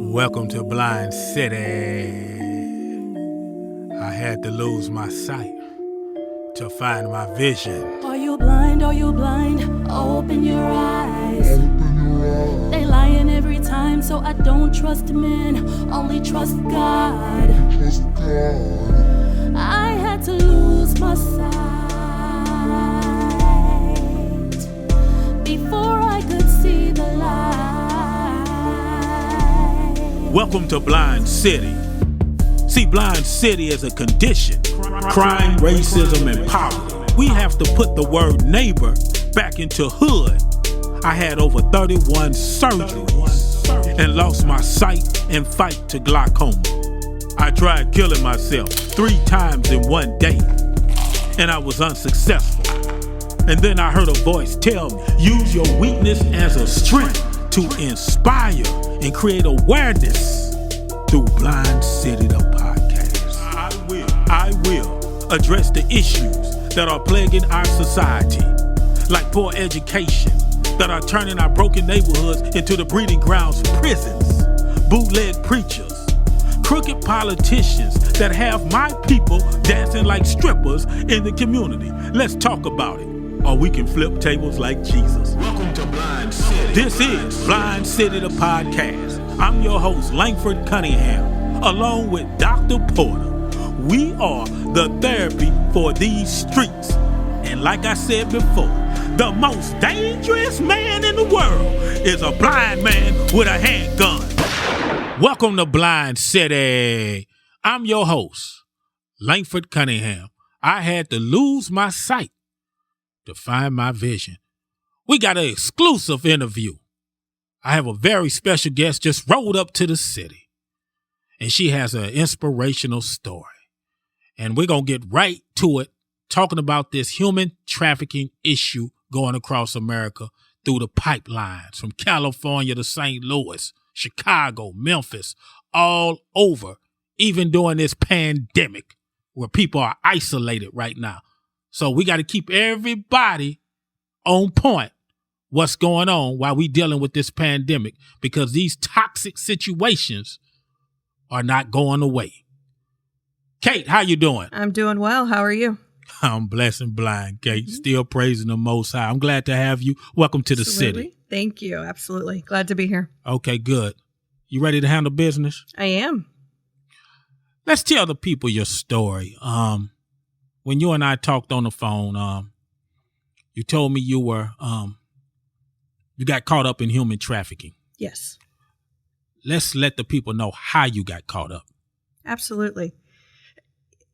Welcome to Blind City. I had to lose my sight to find my vision. Are you blind? Are you blind? Open your eyes. They lying every time, so I don't trust men, only trust God. I had to lose my sight before I could see the light. Welcome to Blind City. See, Blind City is a condition. Crime, racism, and poverty. We have to put the word neighbor back into hood. I had over 31 surgeries and lost my sight and fight to glaucoma. I tried killing myself 3 times in one day, and I was unsuccessful. And then I heard a voice tell me, use your weakness as a strength to inspire and create awareness through Blind City, the podcast. I will address the issues that are plaguing our society, like poor education, that are turning our broken neighborhoods into the breeding grounds for prisons, bootleg preachers, crooked politicians that have my people dancing like strippers in the community. Let's talk about it, or we can flip tables like Jesus. Welcome to Blind City. This is Blind City, the podcast. I'm your host, Langford Cunningham, along with Dr. Porter. We are the therapy for these streets. And like I said before, the most dangerous man in the world is a blind man with a handgun. Welcome to Blind City. I'm your host, Langford Cunningham. I had to lose my sight to find my vision. We got an exclusive interview. I have a very special guest just rolled up to the city, and she has an inspirational story. And we're going to get right to it, talking about this human trafficking issue going across America through the pipelines from California to St. Louis, Chicago, Memphis, all over, even during this pandemic where people are isolated right now. So we got to keep everybody on point what's going on while we dealing with this pandemic, because these toxic situations are not going away. Kate, how you doing? I'm doing well. How are you? I'm blessed and blind, Kate. Still praising the Most High. I'm glad to have you. Welcome to the city. Thank you. Absolutely. Glad to be here. Okay, good. You ready to handle business? I am. Let's tell the people your story. When you and I talked on the phone, you told me you were you got caught up in human trafficking. Yes. Let's let the people know how you got caught up. Absolutely.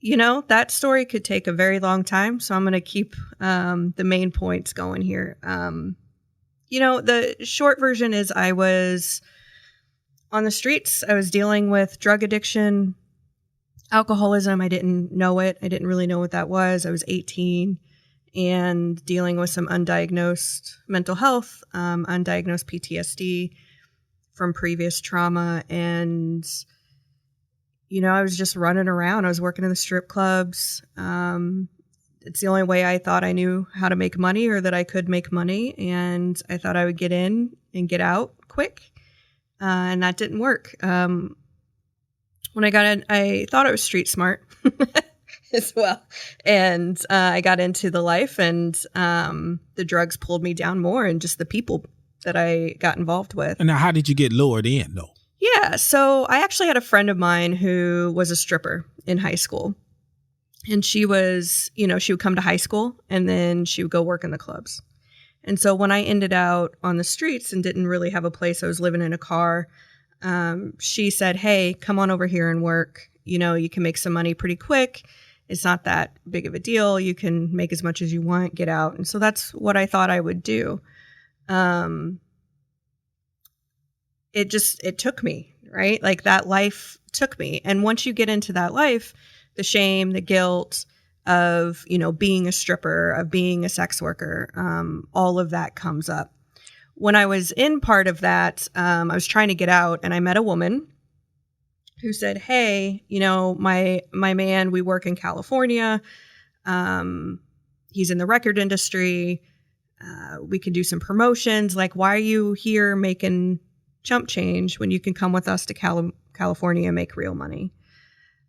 You know, that story could take a very long time, so I'm going to keep the main points going here. You know, the short version is I was on the streets. I was dealing with drug addiction, alcoholism. I didn't know it. I didn't really know what that was. I was 18 and dealing with some undiagnosed mental health, undiagnosed PTSD from previous trauma. And you know, I was just running around. I was working in the strip clubs. It's the only way I thought I knew how to make money, or that I could make money. And I thought I would get in and get out quick. And that didn't work. When I got in, I thought I was street smart as well. And I got into the life, and the drugs pulled me down more, and just the people that I got involved with. And now, how did you get lured in, though? Yeah, so I actually had a friend of mine who was a stripper in high school. And she was, you know, she would come to high school and then she would go work in the clubs. And so when I ended out on the streets and didn't really have a place, I was living in a car, she said, hey, come on over here and work. You know, you can make some money pretty quick. It's not that big of a deal. You can make as much as you want, get out. And so that's what I thought I would do. It took me, right? Like that life took me. And once you get into that life, the shame, the guilt of, you know, being a stripper, of being a sex worker, all of that comes up. When I was in part of that, I was trying to get out, and I met a woman who said, hey, you know, my man, we work in California. He's in the record industry. We can do some promotions. Like, why are you here making chump change when you can come with us to California and make real money.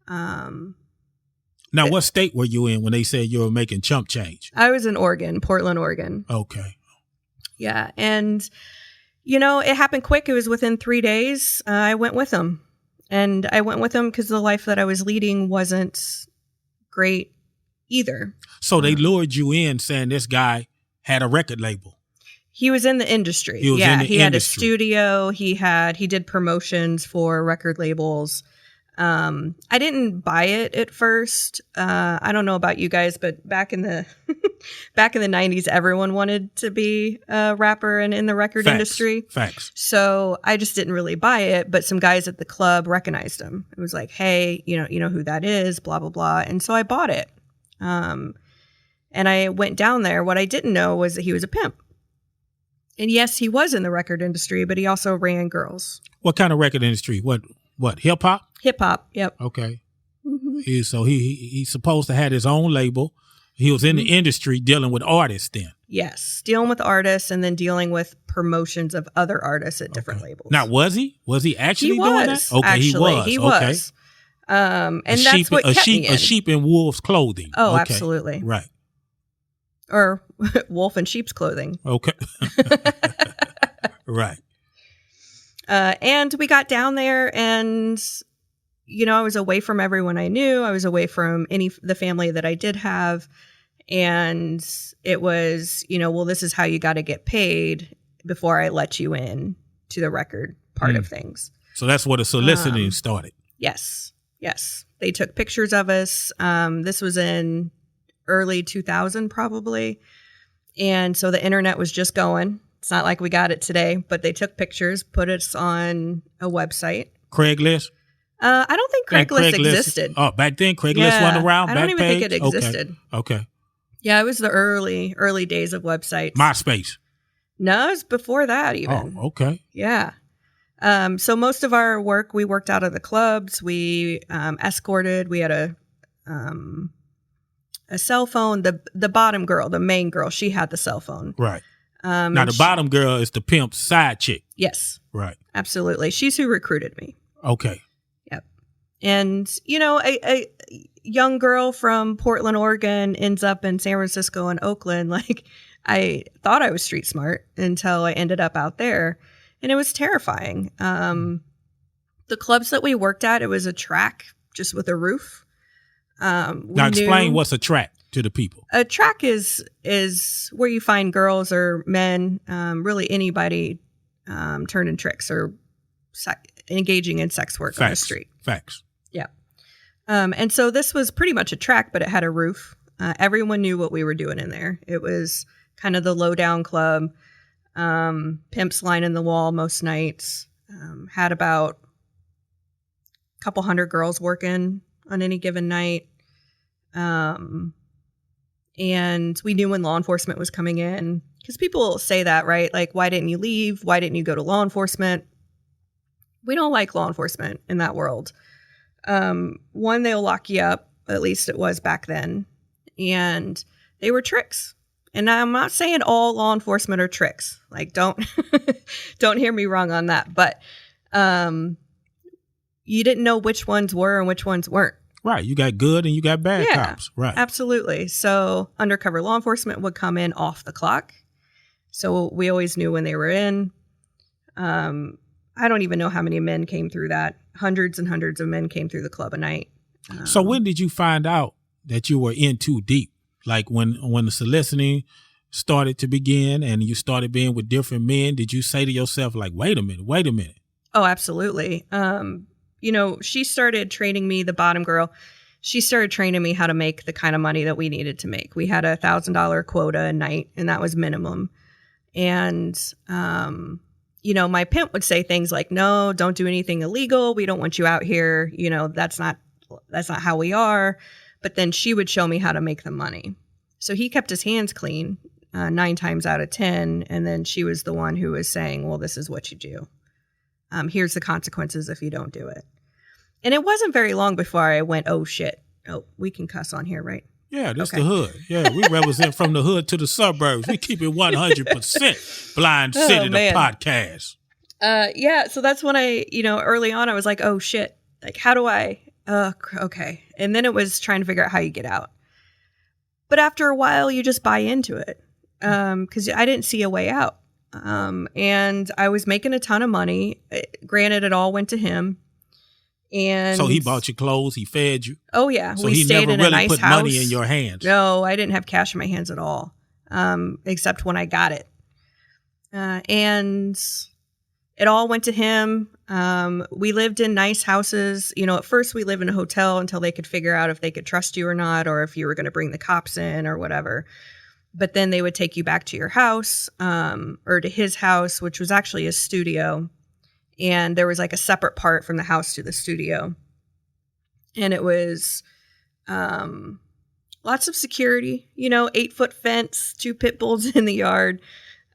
Now, what state were you in when they said you were making chump change? I was in Oregon, Portland, Oregon. Okay. Yeah. And, it happened quick. It was within 3 days. I went with them. And I went with them because the life that I was leading wasn't great either. So they lured you in saying this guy had a record label. He was in the industry. He had a studio. He did promotions for record labels. I didn't buy it at first. I don't know about you guys, but back in the 90s, everyone wanted to be a rapper and in the record industry. Facts. So I just didn't really buy it, but some guys at the club recognized him. It was like, hey, you know who that is, blah, blah, blah. And so I bought it. And I went down there. What I didn't know was that he was a pimp. And yes, he was in the record industry, but he also ran girls. What kind of record industry? What hip hop? Hip hop. Yep. Okay. Mm-hmm. He's supposed to have his own label. He was in the industry dealing with artists then. Yes, dealing with artists and then dealing with promotions of other artists at different labels. Now, was he? Was he actually doing that? Okay, actually, he was. Okay. And that's what kept me in. A sheep in wolf's clothing. Oh, okay. Absolutely. Right. Or wolf in sheep's clothing. Okay. Right. And we got down there and, I was away from everyone I knew. I was away from the family that I did have. And it was, well, this is how you got to get paid before I let you in to the record part of things. So that's where the soliciting started. Yes. They took pictures of us. This was in early 2000 probably. And so the internet was just going. It's not like we got it today, but they took pictures, put us on a website. Craigslist? I don't think Craigslist existed. Oh, back then Craigslist wasn't around? I don't even think it existed. Okay. Yeah, it was the early days of websites. MySpace? No, it was before that even. Oh, okay. Yeah. So most of our work, we worked out of the clubs. We escorted. We had a cell phone. The bottom girl, the main girl, she had the cell phone. Right. Now, the bottom girl is the pimp's side chick. Yes. Right. Absolutely. She's who recruited me. Okay. Yep. And, a young girl from Portland, Oregon ends up in San Francisco and Oakland. Like, I thought I was street smart until I ended up out there. And it was terrifying. The clubs that we worked at, it was a track just with a roof. Now, explain what's a track to the people. A track is where you find girls or men, really anybody, turning tricks or engaging in sex work on the street. Facts. Yeah. And so this was pretty much a track, but it had a roof. Everyone knew what we were doing in there. It was kind of the low down club. Pimps lining the wall most nights. Had about a couple hundred girls working on any given night. And we knew when law enforcement was coming in, because people say that, right? Like, why didn't you leave? Why didn't you go to law enforcement? We don't like law enforcement in that world. One, they'll lock you up. At least it was back then. And they were tricks. And I'm not saying all law enforcement are tricks. Like, don't hear me wrong on that. But you didn't know which ones were and which ones weren't. Right. You got good and you got bad cops. Right. Absolutely. So undercover law enforcement would come in off the clock. So we always knew when they were in. I don't even know how many men came through that. Hundreds and hundreds of men came through the club a night. So when did you find out that you were in too deep? Like when the soliciting started to begin and you started being with different men, did you say to yourself, like, wait a minute? Oh, absolutely. She started training me, the bottom girl. She started training me how to make the kind of money that we needed to make. We had $1,000 quota a night, and that was minimum. And, my pimp would say things like, no, don't do anything illegal. We don't want you out here. That's not how we are. But then she would show me how to make the money. So he kept his hands clean 9 times out of 10. And then she was the one who was saying, well, this is what you do. Here's the consequences if you don't do it. And it wasn't very long before I went, oh, shit. Oh, we can cuss on here, right? Yeah, that's the hood. Yeah, we represent from the hood to the suburbs. We keep it 100%. Blind City, the podcast. Yeah. So that's when early on I was like, oh shit, like how do I, okay. And then it was trying to figure out how you get out. But after a while you just buy into it. Cause I didn't see a way out. And I was making a ton of money. Granted, it all went to him. And so he bought you clothes, he fed you. Oh yeah, so we he stayed never in really a nice put house. money in your hands. No, I didn't have cash in my hands at all, except when I got it. And it all went to him. We lived in nice houses. At first we lived in a hotel until they could figure out if they could trust you or not, or if you were going to bring the cops in or whatever. But then they would take you back to your house, or to his house, which was actually his studio. And there was like a separate part from the house to the studio. And it was lots of security, 8-foot fence, 2 pit bulls in the yard,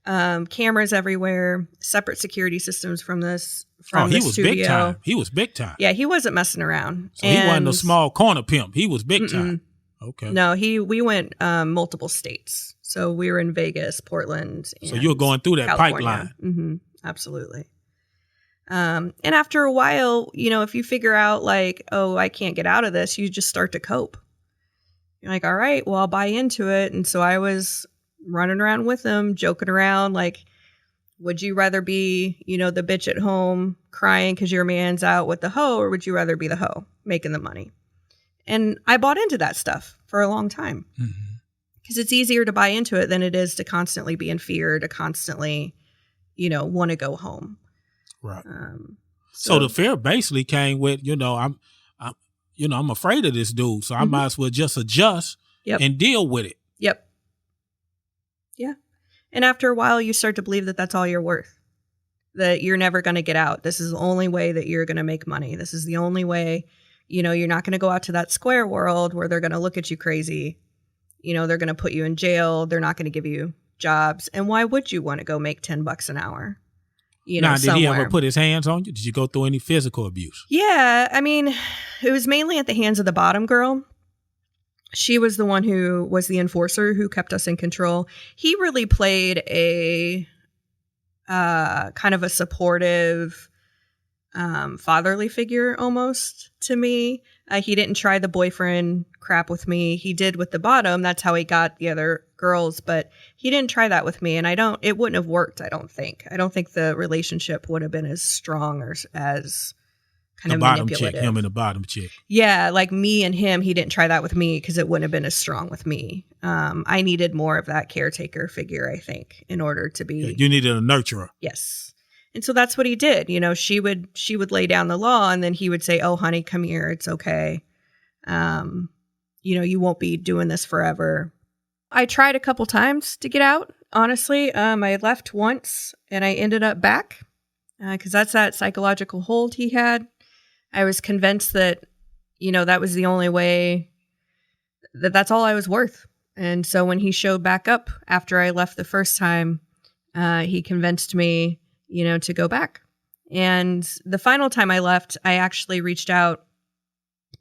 cameras everywhere, separate security systems from the studio. Big time. He was big time. Yeah, he wasn't messing around. So he wasn't a small corner pimp. He was big time. Okay. No, we went multiple states. So we were in Vegas, Portland. So you were going through that California. pipeline. Mm-hmm, absolutely. And after a while, if you figure out like, oh, I can't get out of this, you just start to cope. You're like, all right, well, I'll buy into it. And so I was running around with him, joking around like, would you rather be, the bitch at home crying because your man's out with the hoe, or would you rather be the hoe making the money? And I bought into that stuff for a long time because it's easier to buy into it than it is to constantly be in fear, to constantly, want to go home. Right. So the fear basically came with, I'm afraid of this dude, so I might as well just adjust and deal with it. Yep. Yeah. And after a while, you start to believe that that's all you're worth, that you're never going to get out. This is the only way that you're going to make money. This is the only way, you're not going to go out to that square world where they're going to look at you crazy. They're going to put you in jail. They're not going to give you jobs. And why would you want to go make $10 an hour? Did he ever put his hands on you? Did you go through any physical abuse? Yeah. I mean, it was mainly at the hands of the bottom girl. She was the one who was the enforcer who kept us in control. He really played a kind of a supportive, fatherly figure almost to me. He didn't try the boyfriend crap with me. He did with the bottom. That's how he got the other girls, but he didn't try that with me. And it wouldn't have worked. I don't think the relationship would have been as strong or as kind of manipulative. Chick, him and the bottom chick. Yeah. Like me and him, he didn't try that with me because it wouldn't have been as strong with me. I needed more of that caretaker figure, I think, in order to be. Yeah, you needed a nurturer. Yes. And so that's what he did. She would lay down the law, and then he would say, oh, honey, come here. It's okay. You won't be doing this forever. I tried a couple times to get out. Honestly, I left once and I ended up back because that's that psychological hold he had. I was convinced that, that was the only way, that's all I was worth. And so when he showed back up after I left the first time, he convinced me, to go back. And the final time I left, I actually reached out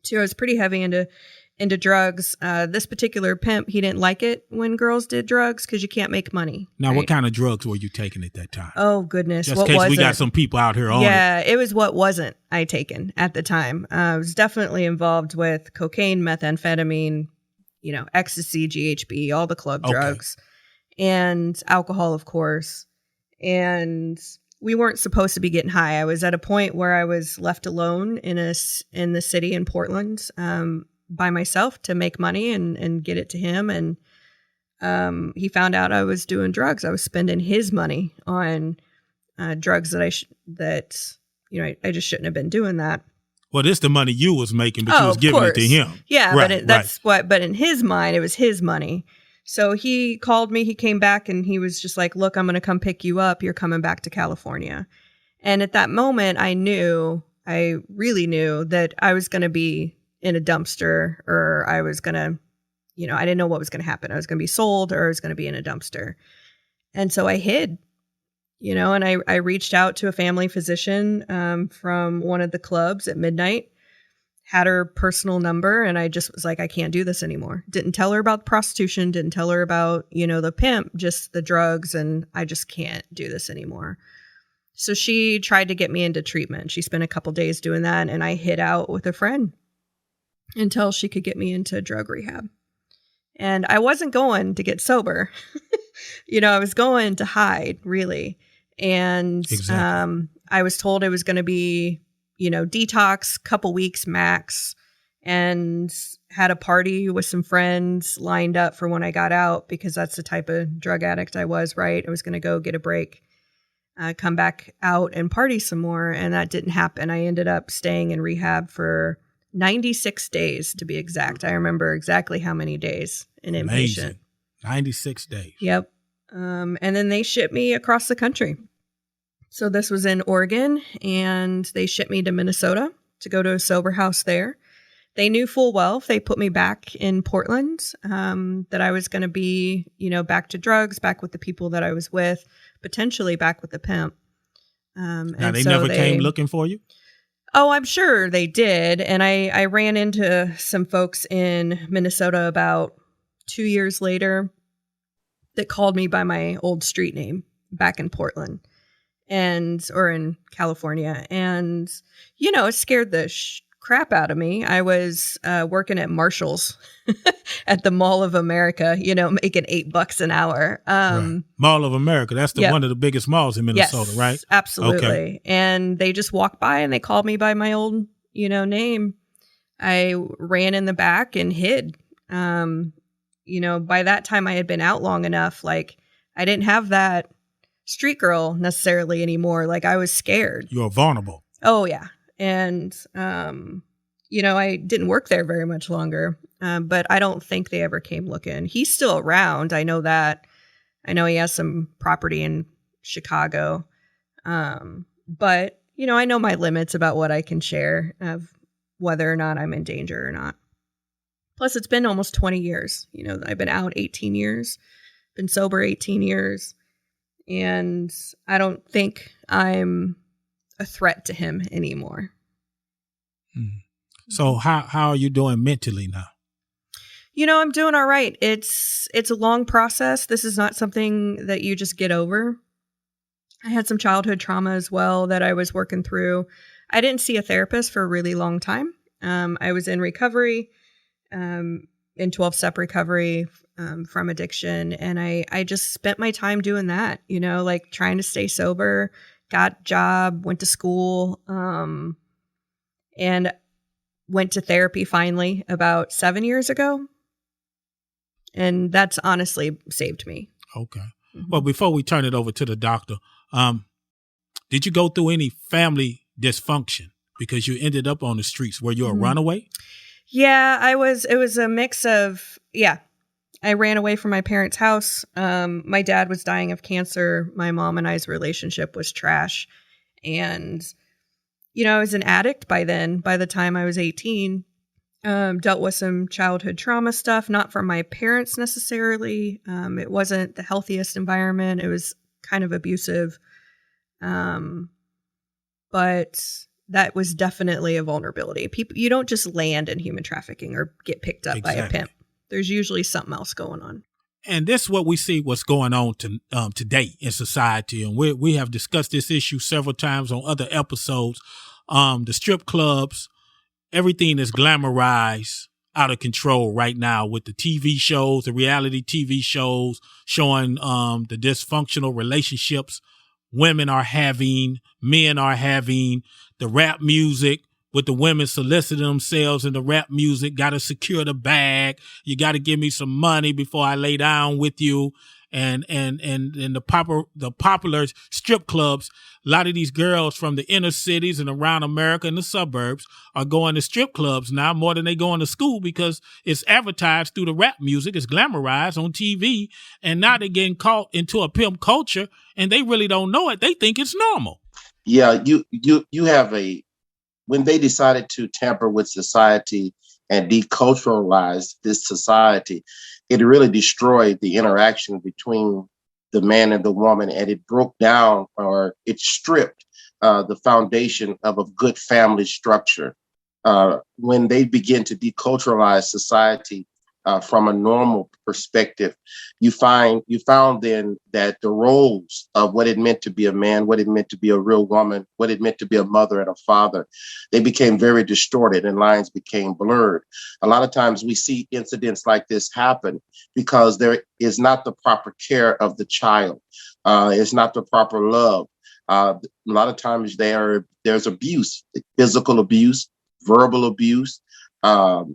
to, I was pretty heavy into drugs. This particular pimp, he didn't like it when girls did drugs because you can't make money. Now, What kind of drugs were you taking at that time? Oh, goodness. Just in case we got some people out here on it. Yeah, it was what wasn't I taken at the time. I was definitely involved with cocaine, methamphetamine, ecstasy, GHB, all the club drugs, and alcohol, of course. And we weren't supposed to be getting high. I was at a point where I was left alone in the city in Portland by myself to make money and get it to him. And he found out I was doing drugs. I was spending his money on drugs that I just shouldn't have been doing that. Well, this the money you was making, but you was giving it to him. Yeah, right, but in his mind, it was his money. So he called me, he came back and he was just like, look, I'm going to come pick you up. You're coming back to California. And at that moment, I really knew that I was going to be in a dumpster, or I was going to, I didn't know what was going to happen. I was going to be sold, or I was going to be in a dumpster. And so I hid, and I reached out to a family physician from one of the clubs at midnight, had her personal number, and I just was like, I can't do this anymore. Didn't tell her about the prostitution, didn't tell her about, the pimp, just the drugs, and I just can't do this anymore. So she tried to get me into treatment. She spent a couple days doing that, and I hid out with a friend until she could get me into drug rehab. And I wasn't going to get sober. I was going to hide, really. And Exactly. I was told it was going to be, detox, couple weeks max, and had a party with some friends lined up for when I got out, because that's the type of drug addict I was, right? I was going to go get a break, come back out and party some more. And that didn't happen. I ended up staying in rehab for 96 days, to be exact. I remember exactly how many days in inpatient. Amazing. 96 days. Yep. And then they shipped me across the country. So this was in Oregon, and they shipped me to Minnesota to go to a sober house there. They knew full well if they put me back in Portland, that I was going to be, back to drugs, back with the people that I was with, potentially back with the pimp. Now, they never came looking for you? Oh, I'm sure they did. And I ran into some folks in Minnesota about 2 years later that called me by my old street name back in Portland or in California. And, it scared the crap out of me. I was working at Marshall's at the Mall of America, making $8 an hour. Right. Mall of America. That's one of the biggest malls in Minnesota, yes, right? Absolutely. Okay. And they just walked by and they called me by my old, name. I ran in the back and hid. By that time I had been out long enough. Like, I didn't have that street girl necessarily anymore. Like, I was scared. You're vulnerable. Oh yeah. And, I didn't work there very much longer, but I don't think they ever came looking. He's still around. I know that. I know he has some property in Chicago. But, I know my limits about what I can share, of whether or not I'm in danger or not. Plus, it's been almost 20 years. I've been out 18 years, been sober 18 years, and I don't think I'm a threat to him anymore. So how are you doing mentally now? I'm doing all right. It's a long process. This is not something that you just get over. I had some childhood trauma as well that I was working through. I didn't see a therapist for a really long time. I was in recovery, in 12-step recovery from addiction. And I just spent my time doing that, like trying to stay sober, got a job, went to school, and went to therapy finally about 7 years ago. And that's honestly saved me. Okay. Mm-hmm. Well, before we turn it over to the doctor, did you go through any family dysfunction because you ended up on the streets? Were you a runaway? Yeah, it was a mix of, I ran away from my parents' house. My dad was dying of cancer. My mom and I's relationship was trash. And, I was an addict by then. By the time I was 18, dealt with some childhood trauma stuff, not from my parents necessarily. It wasn't the healthiest environment. It was kind of abusive. But that was definitely a vulnerability. You don't just land in human trafficking or get picked up by a pimp. There's usually something else going on. And this is what we see what's going on today in society. And we have discussed this issue several times on other episodes. The strip clubs, everything is glamorized, out of control right now with the TV shows, the reality TV shows showing the dysfunctional relationships women are having, men are having, the rap music with the women soliciting themselves in the rap music, got to secure the bag. You got to give me some money before I lay down with you. And the popular strip clubs, a lot of these girls from the inner cities and around America and the suburbs are going to strip clubs now more than they going to school because it's advertised through the rap music. It's glamorized on TV. And now they're getting caught into a pimp culture and they really don't know it. They think it's normal. Yeah, you have when they decided to tamper with society and deculturalize this society, it really destroyed the interaction between the man and the woman, and it broke down or it stripped the foundation of a good family structure. When they begin to deculturalize society, from a normal perspective, you found then that the roles of what it meant to be a man, what it meant to be a real woman, what it meant to be a mother and a father, they became very distorted and lines became blurred. A lot of times we see incidents like this happen because there is not the proper care of the child. It's not the proper love. A lot of times there's abuse, physical abuse, verbal abuse,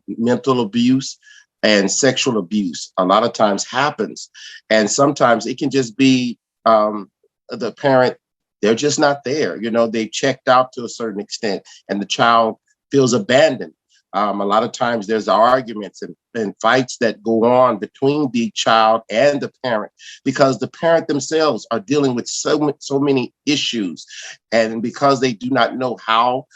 mental abuse, and sexual abuse a lot of times happens. And sometimes it can just be the parent, they're just not there. They've checked out to a certain extent and the child feels abandoned. A lot of times there's arguments and fights that go on between the child and the parent because the parent themselves are dealing with so many issues. And because they do not know how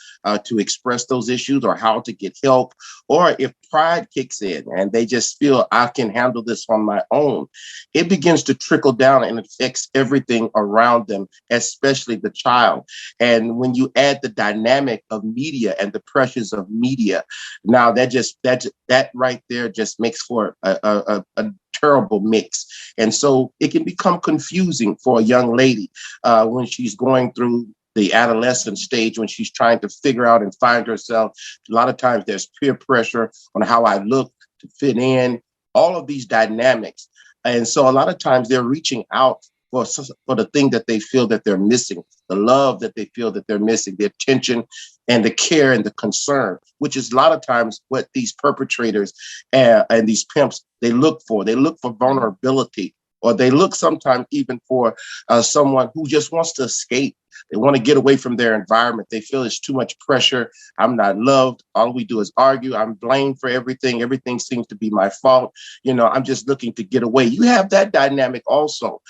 to express those issues or how to get help, or if pride kicks in and they just feel I can handle this on my own, it begins to trickle down and affects everything around them, especially the child. And when you add the dynamic of media and the pressures of media, now that right there just makes for a terrible mix. And so it can become confusing for a young lady when she's going through the adolescent stage, when she's trying to figure out and find herself. A lot of times there's peer pressure on how I look to fit in, all of these dynamics. And so a lot of times they're reaching out for the thing that they feel that they're missing, the love that they feel that they're missing, the attention and the care and the concern, which is a lot of times what these perpetrators and these pimps, they look for. They look for vulnerability, or they look sometimes even for someone who just wants to escape. They want to get away from their environment. They feel it's too much pressure. I'm not loved. All we do is argue. I'm blamed for everything. Everything seems to be my fault. I'm just looking to get away. You have that dynamic also.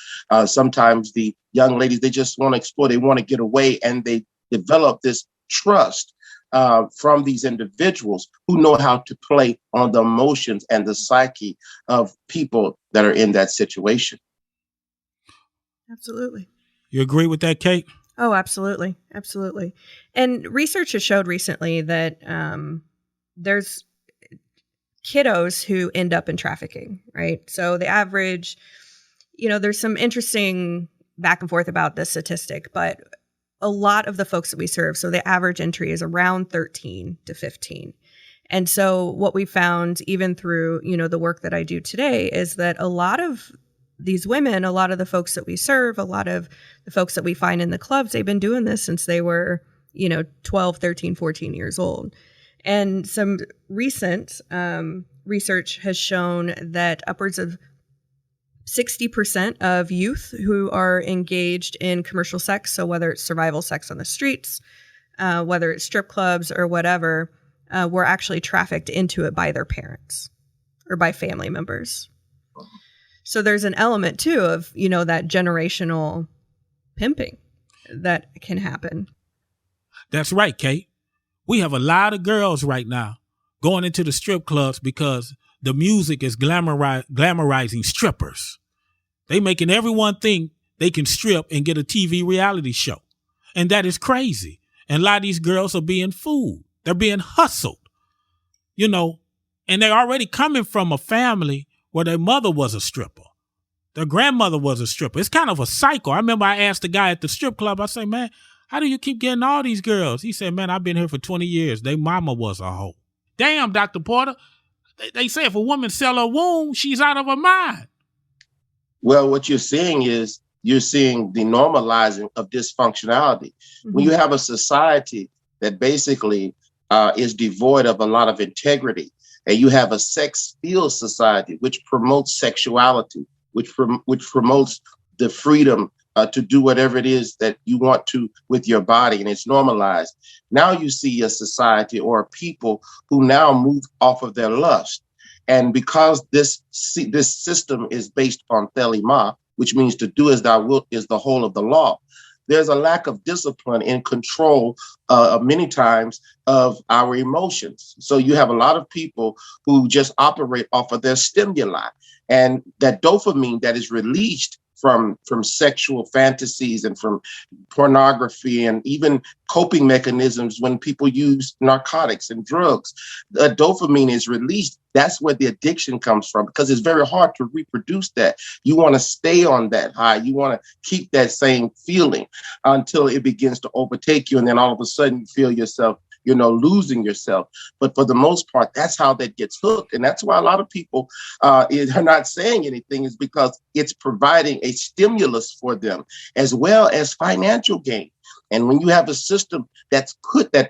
Sometimes the young ladies, they just want to explore. They want to get away, and they develop this trust from these individuals who know how to play on the emotions and the psyche of people that are in that situation. Absolutely. You agree with that, Kate? Oh, absolutely. Absolutely. And research has showed recently that there's kiddos who end up in trafficking, right? So the average, there's some interesting back and forth about this statistic, but a lot of the folks that we serve, so the average entry is around 13 to 15. And so what we found, even through, the work that I do today, is that a lot of these women, a lot of the folks that we serve, a lot of the folks that we find in the clubs, they've been doing this since they were, 12, 13, 14 years old. And some recent research has shown that upwards of 60% of youth who are engaged in commercial sex, so whether it's survival sex on the streets, whether it's strip clubs or whatever, were actually trafficked into it by their parents or by family members. So there's an element too of, that generational pimping that can happen. That's right, Kate. We have a lot of girls right now going into the strip clubs because the music is glamorizing strippers. They making everyone think they can strip and get a TV reality show. And that is crazy. And a lot of these girls are being fooled. They're being hustled, and they're already coming from a family where their mother was a stripper. Their grandmother was a stripper. It's kind of a cycle. I remember I asked the guy at the strip club, I said, man, how do you keep getting all these girls? He said, man, I've been here for 20 years. Their mama was a hoe. Damn, Dr. Porter. They say if a woman sell her womb, she's out of her mind. Well, what you're seeing is you're seeing the normalizing of dysfunctionality. Mm-hmm. When you have a society that basically is devoid of a lot of integrity, and you have a sex-filled society which promotes sexuality, which promotes the freedom to do whatever it is that you want to with your body, and it's normalized. Now you see a society or a people who now move off of their lust. And because this system is based on thelema, which means to do as thou wilt is the whole of the law, there's a lack of discipline and control many times of our emotions. So you have a lot of people who just operate off of their stimuli, and that dopamine that is released from sexual fantasies and from pornography and even coping mechanisms when people use narcotics and drugs. The dopamine is released. That's where the addiction comes from, because it's very hard to reproduce that. You want to stay on that high. You want to keep that same feeling until it begins to overtake you. And then all of a sudden you feel yourself, losing yourself. But for the most part, that's how that gets hooked. And that's why a lot of people are not saying anything, is because it's providing a stimulus for them as well as financial gain. And when you have a system that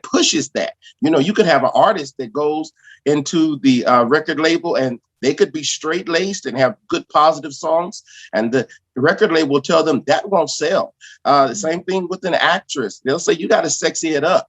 pushes that, you could have an artist that goes into the record label and they could be straight laced and have good positive songs, and the record label will tell them that won't sell. The same thing with an actress. They'll say, you got to sexy it up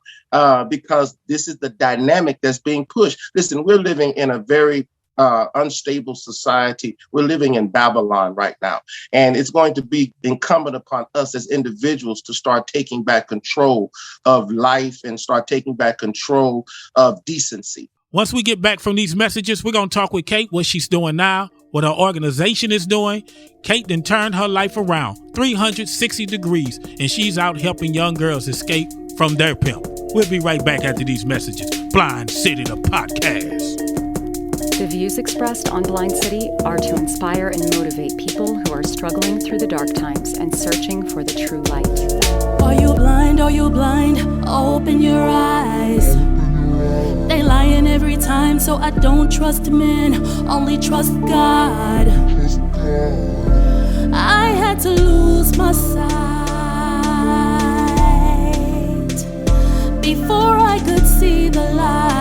because this is the dynamic that's being pushed. Listen, we're living in a very unstable society. We're living in Babylon right now. And it's going to be incumbent upon us as individuals to start taking back control of life and start taking back control of decency. Once we get back from these messages, we're going to talk with Kate, what she's doing now, what her organization is doing. Kate then turned her life around 360 degrees, and she's out helping young girls escape from their pimp. We'll be right back after these messages. Blind City, the podcast. The views expressed on Blind City are to inspire and motivate people who are struggling through the dark times and searching for the true light. Are you blind? Are you blind? Open your eyes. They lying every time, so I don't trust men, only trust God. I had to lose my sight before I could see the light.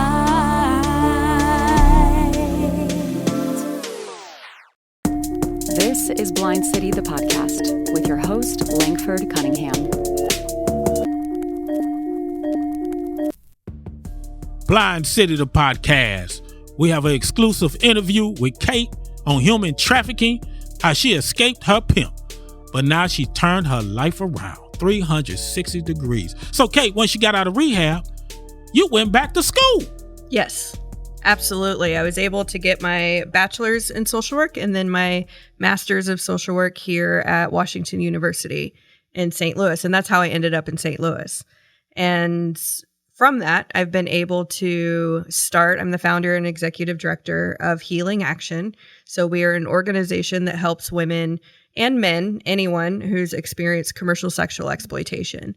This is Blind City, the podcast, with your host, Langford Cunningham. Blind City, the podcast. We have an exclusive interview with Kate on human trafficking, how she escaped her pimp, but now she turned her life around 360 degrees. So Kate, once you got out of rehab, you went back to school. Yes, absolutely. I was able to get my bachelor's in social work and then my master's of social work here at Washington University in St. Louis. And that's how I ended up in St. Louis. And from that, I've been able to I'm the founder and executive director of Healing Action. So we are an organization that helps women and men, anyone who's experienced commercial sexual exploitation.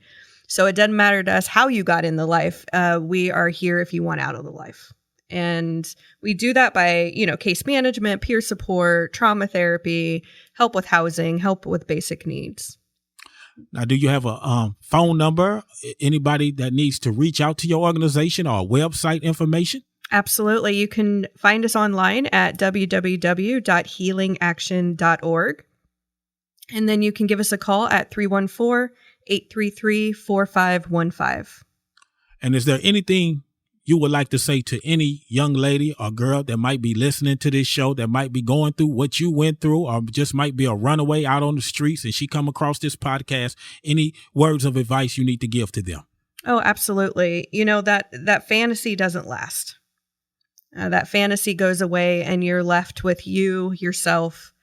So it doesn't matter to us how you got in the life. We are here if you want out of the life. And we do that by, case management, peer support, trauma therapy, help with housing, help with basic needs. Now, do you have a phone number, anybody that needs to reach out to your organization, or website information? Absolutely. You can find us online at www.healingaction.org. And then you can give us a call at 314-833-4515. And is there anything you would like to say to any young lady or girl that might be listening to this show, that might be going through what you went through, or just might be a runaway out on the streets and she come across this podcast? Any words of advice you need to give to them? Oh, absolutely. That fantasy doesn't last. That fantasy goes away and you're left with yourself,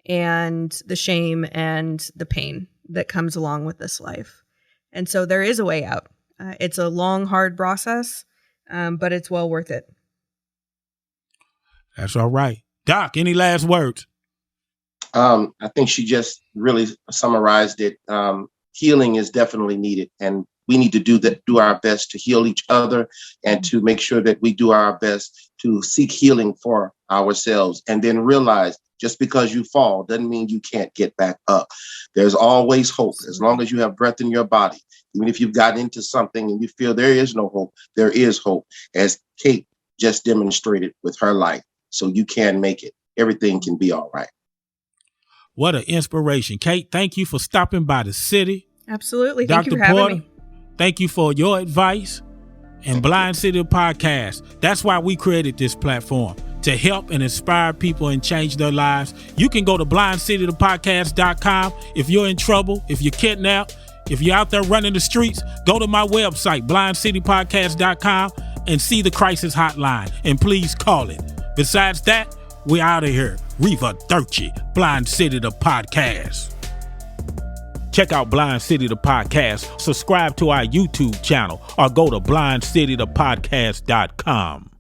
and the shame and the pain that comes along with this life. And so there is a way out. It's a long, hard process. But it's well worth it. That's all right. Doc, any last words? I think she just really summarized it. Healing is definitely needed, and we need to do our best to heal each other and to make sure that we do our best to seek healing for ourselves, and then realize just because you fall doesn't mean you can't get back up. There's always hope. As long as you have breath in your body, even if you've gotten into something and you feel there is no hope, there is hope, as Kate just demonstrated with her life. So you can make it. Everything can be all right. What an inspiration. Kate, thank you for stopping by the city. Absolutely. Thank you for having me. Thank you for your advice. And Blind City Podcast. That's why we created this platform, to help and inspire people and change their lives. You can go to blindcitythepodcast.com. If you're in trouble, if you're kidnapped, if you're out there running the streets, go to my website, blindcitypodcast.com, and see the crisis hotline. And please call it. Besides that, we're out of here. Riva Dirty, Blind City, the podcast. Check out Blind City the Podcast, subscribe to our YouTube channel, or go to blindcitythepodcast.com.